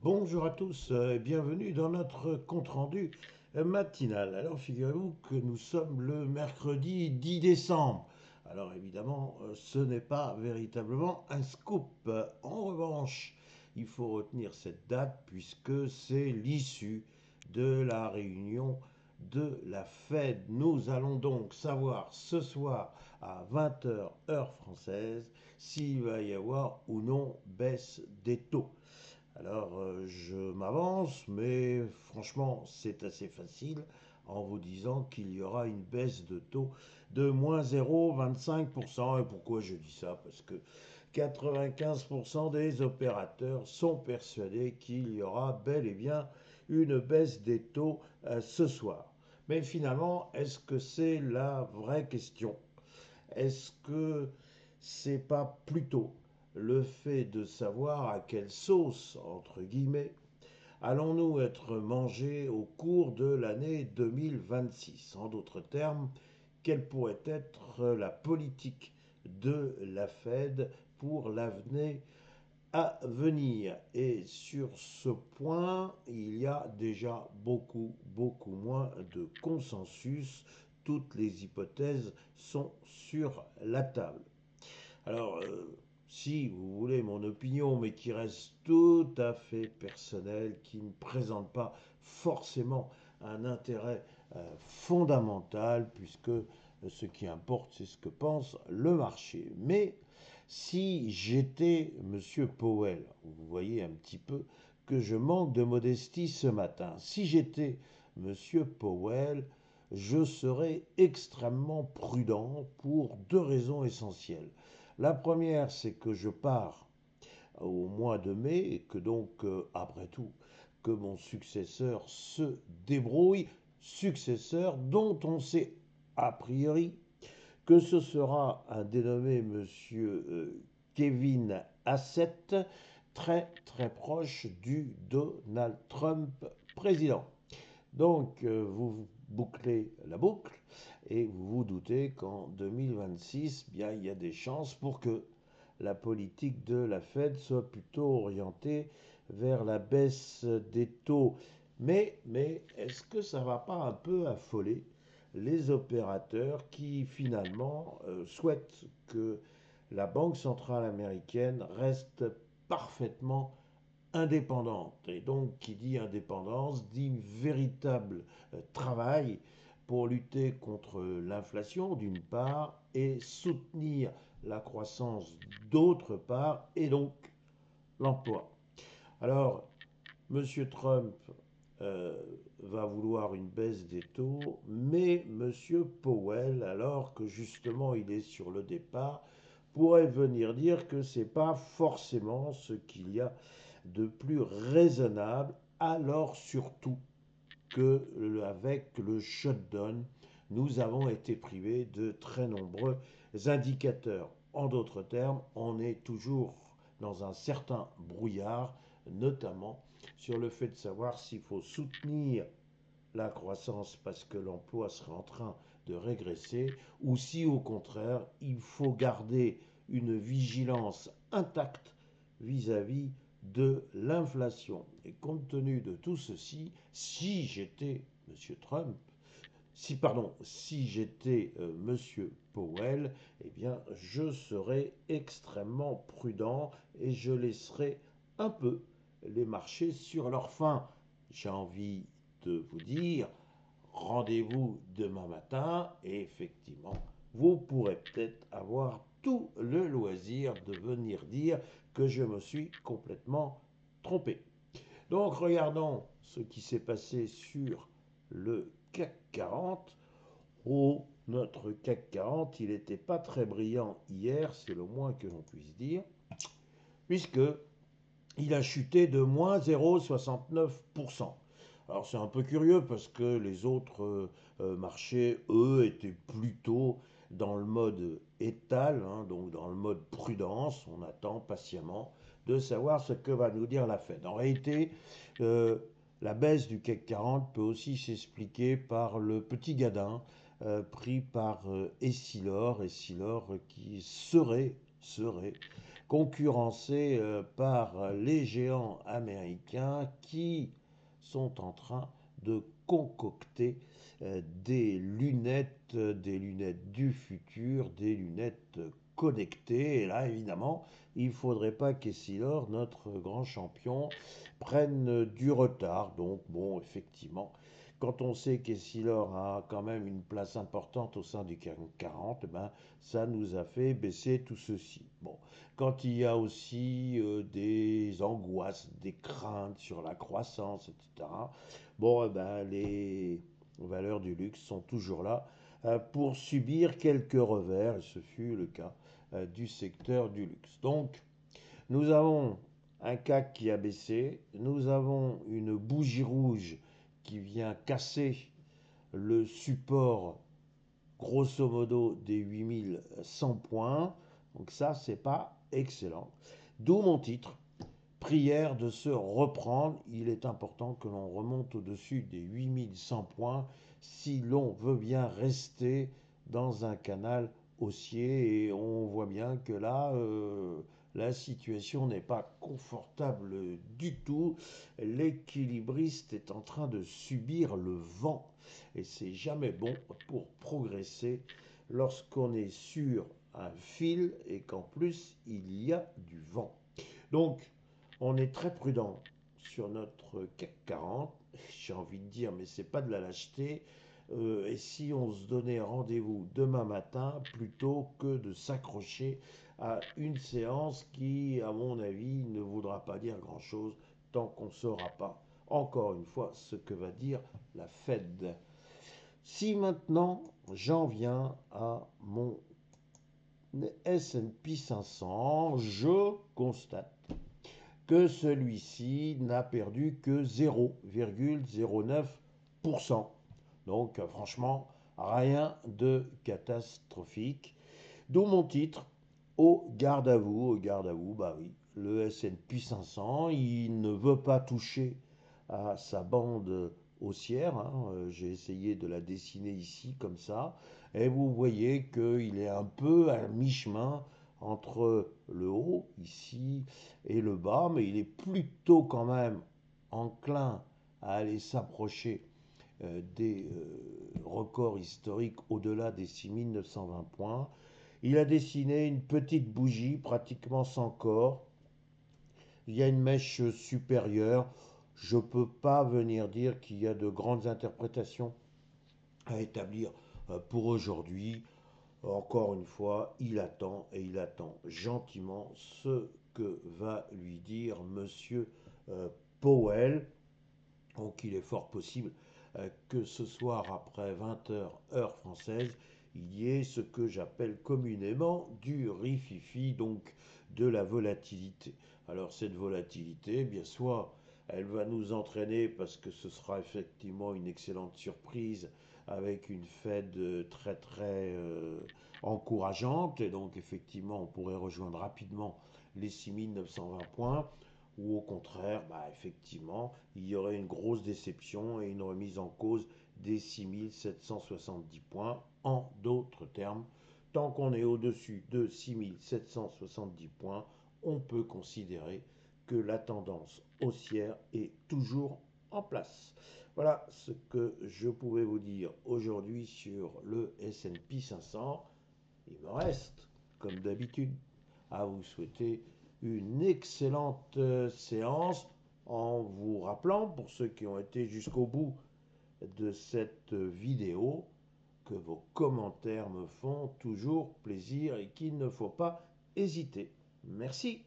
Bonjour à tous et bienvenue dans notre compte-rendu matinal. Alors figurez-vous que nous sommes le mercredi 10 décembre. Alors évidemment, ce n'est pas véritablement un scoop. En revanche, il faut retenir cette date puisque c'est l'issue de la réunion de la Fed. Nous allons donc savoir ce soir à 20 heures heure française s'il va y avoir ou non baisse des taux. Alors, je m'avance, mais franchement, c'est assez facile en vous disant qu'il y aura une baisse de taux de moins 0,25%. Et pourquoi je dis ça? Parce que 95% des opérateurs sont persuadés qu'il y aura bel et bien une baisse des taux ce soir. Mais finalement, est-ce que c'est la vraie question? Est-ce que c'est pas plutôt le fait de savoir à quelle sauce, entre guillemets, allons-nous être mangés au cours de l'année 2026? En d'autres termes, quelle pourrait être la politique de la Fed pour l'avenir à venir? Et sur ce point, il y a déjà beaucoup moins de consensus. Toutes les hypothèses sont sur la table. Alors, si vous voulez mon opinion, mais qui reste tout à fait personnelle, qui ne présente pas forcément un intérêt fondamental, puisque ce qui importe, c'est ce que pense le marché. Mais si j'étais Monsieur Powell, vous voyez un petit peu que je manque de modestie ce matin, si j'étais Monsieur Powell, je serais extrêmement prudent pour deux raisons essentielles. La première, c'est que je pars au mois de mai et que donc, après tout, que mon successeur se débrouille, successeur dont on sait a priori que ce sera un dénommé monsieur Kevin Hassett, très proche du Donald Trump président. Donc, vous bouclez la boucle et vous vous doutez qu'en 2026, bien, il y a des chances pour que la politique de la Fed soit plutôt orientée vers la baisse des taux. Mais est-ce que ça ne va pas un peu affoler les opérateurs qui finalement souhaitent que la Banque centrale américaine reste parfaitement indépendante? Et donc, qui dit indépendance dit véritable travail pour lutter contre l'inflation d'une part et soutenir la croissance d'autre part et donc l'emploi. Alors, Monsieur Trump euh, va vouloir une baisse des taux, mais Monsieur Powell, alors que justement il est sur le départ, pourrait venir dire que c'est pas forcément ce qu'il y a de plus raisonnable, alors surtout que avec le shutdown, nous avons été privés de très nombreux indicateurs. En d'autres termes, on est toujours dans un certain brouillard, notamment sur le fait de savoir s'il faut soutenir la croissance parce que l'emploi serait en train de régresser ou si au contraire il faut garder une vigilance intacte vis-à-vis de l'inflation. Et compte tenu de tout ceci, si j'étais Monsieur Trump, si j'étais Monsieur Powell, eh bien, je serais extrêmement prudent et je laisserais un peu les marchés sur leur faim. J'ai envie de vous dire, rendez-vous demain matin et effectivement, vous pourrez peut-être avoir tout le loisir de venir dire que je me suis complètement trompé. Donc regardons ce qui s'est passé sur le CAC 40. Oh, notre CAC 40, il n'était pas très brillant hier, c'est le moins que l'on puisse dire, puisque il a chuté de moins 0,69%. Alors c'est un peu curieux parce que les autres marchés, eux, étaient plutôt dans le mode étal, hein, donc dans le mode prudence. On attend patiemment de savoir ce que va nous dire la Fed. En réalité, euh, la baisse du CAC 40 peut aussi s'expliquer par le petit gadin pris par Essilor qui serait concurrencé par les géants américains qui sont en train de concocter des lunettes du futur, des lunettes connectées. Et là, évidemment, il ne faudrait pas qu'Essilor, notre grand champion, prenne du retard. Donc, bon, effectivement, quand on sait qu'Essilor a quand même une place importante au sein du CAC 40, ben, ça nous a fait baisser tout ceci. Bon, quand il y a aussi des angoisses, des craintes sur la croissance, etc., bon, eh ben, les valeurs du luxe sont toujours là pour subir quelques revers, et ce fut le cas du secteur du luxe. Donc, nous avons un CAC qui a baissé, nous avons une bougie rouge qui vient casser le support grosso modo des 8100 points. Donc ça, c'est pas excellent. D'où mon titre, prière de se reprendre. Il est important que l'on remonte au-dessus des 8100 points si l'on veut bien rester dans un canal haussier. Et on voit bien que là, la situation n'est pas confortable du tout. L'équilibriste est en train de subir le vent. Et c'est jamais bon pour progresser lorsqu'on est sur un fil et qu'en plus il y a du vent. Donc, on est très prudent sur notre CAC 40. J'ai envie de dire, mais c'est pas de la lâcheté. Et si on se donnait rendez-vous demain matin plutôt que de s'accrocher à une séance qui, à mon avis, ne voudra pas dire grand-chose tant qu'on ne saura pas, encore une fois, ce que va dire la Fed. Si maintenant j'en viens à mon S&P 500, je constate que celui-ci n'a perdu que 0,09%. Donc franchement, rien de catastrophique. D'où mon titre, au garde à vous, bah oui, le S&P 500, il ne veut pas toucher à sa bande haussière, hein. J'ai essayé de la dessiner ici comme ça, et vous voyez qu'il est un peu à mi-chemin entre le haut ici et le bas, mais il est plutôt quand même enclin à aller s'approcher des records historiques au-delà des 6920 points. Il a dessiné une petite bougie pratiquement sans corps. Il y a une mèche supérieure. Je ne peux pas venir dire qu'il y a de grandes interprétations à établir pour aujourd'hui. Encore une fois, il attend et il attend gentiment ce que va lui dire Monsieur Powell. Donc il est fort possible que ce soir, après 20 heures, heure française, il y ait ce que j'appelle communément du rififi, donc de la volatilité. Alors cette volatilité, bien soit elle va nous entraîner parce que ce sera effectivement une excellente surprise avec une Fed très très encourageante et donc effectivement on pourrait rejoindre rapidement les 6920 points ou au contraire, bah, effectivement, il y aurait une grosse déception et une remise en cause des 6770 points. En d'autres termes, tant qu'on est au-dessus de 6770 points, on peut considérer que la tendance haussière est toujours en place. Voilà ce que je pouvais vous dire aujourd'hui sur le S&P 500. Il me reste, comme d'habitude, à vous souhaiter une excellente séance en vous rappelant, pour ceux qui ont été jusqu'au bout de cette vidéo, que vos commentaires me font toujours plaisir et qu'il ne faut pas hésiter. Merci.